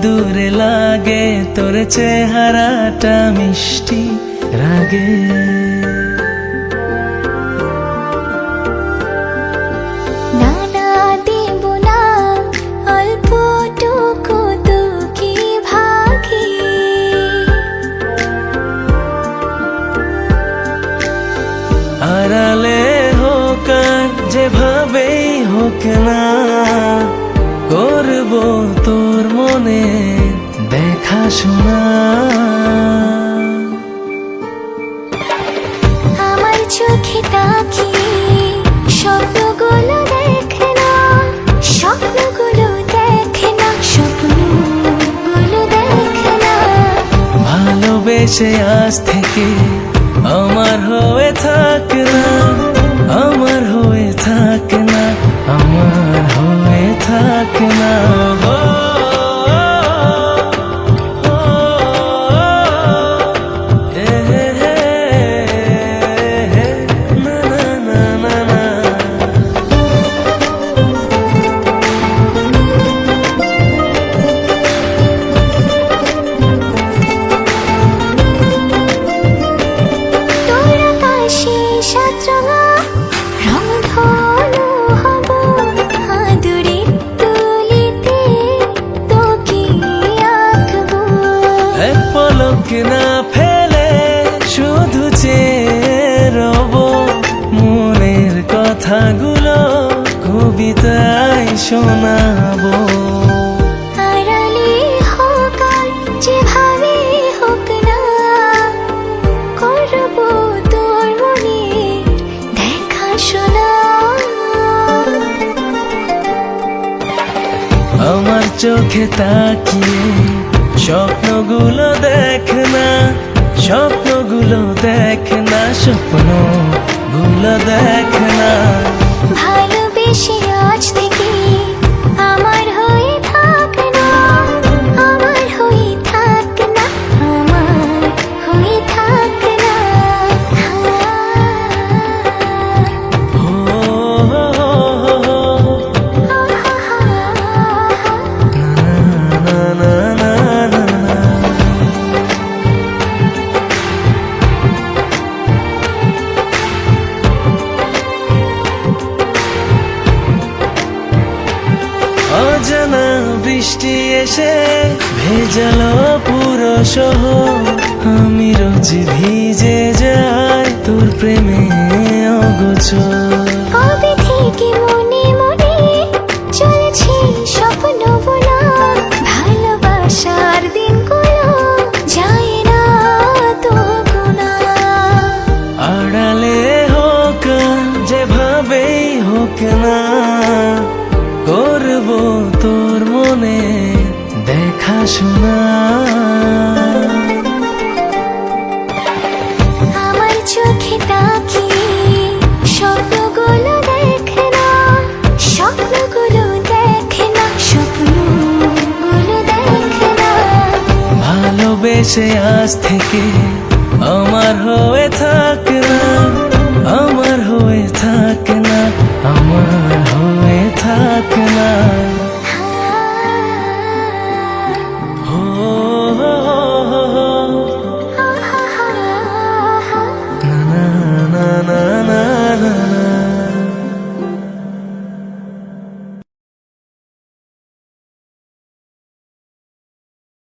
দূরে লাগে তোর চেহারাটা মিষ্টি রাগে। আড়ালে হোক আর যেভাবেই হোক না, করব তোর মনে দেখাশোনা। আমার চোখে তাকিয়ে স্বপ্নগুলো দেখে না, স্বপ্নগুলো দেখে না, স্বপ্নগুলো দেখে না। ভালোবেসে আজ থেকে আমার হয়ে থাক না, আমার হয়ে থাক না, আমার হয়ে থাক না। না ফেলে শুধু চেয়ে রব মনের কথাগুলো কবিতায় শোনাবো। আড়ালে হোক আর যেভাবে হোক না, করব তোর মনে দেখাশোনা। আমার চোখে তাকিয়ে স্বপ্নগুলো দেখ না, স্বপ্নগুলো দেখ না, স্বপ্নগুলো দেখ না। ভালোবেসে আজ থেকে আমার হয়ে থাক না, আমার হয়ে থাক না, আমার হয়ে থাক না। অজানা বৃষ্টি এসে ভেজালো পুরো শহর, আমি রোজ ভিজে যাই তোর প্রেমে অগোচর। কবে থেকে মনে মনে চলেছে স্বপ্ন বোনা, ভালোবাসার দিনগুলো যায় না তো গোনা। আড়ালে হোক যেভাবেই হোক না, করব তোর মনে দেখাশোনা। আমার চোখে তাকিয়ে স্বপ্নগুলো দেখে না, স্বপ্নগুলো দেখে না, স্বপ্নগুলো দেখে না। ভালোবেসে আজ থেকে আমার হয়ে থাক না।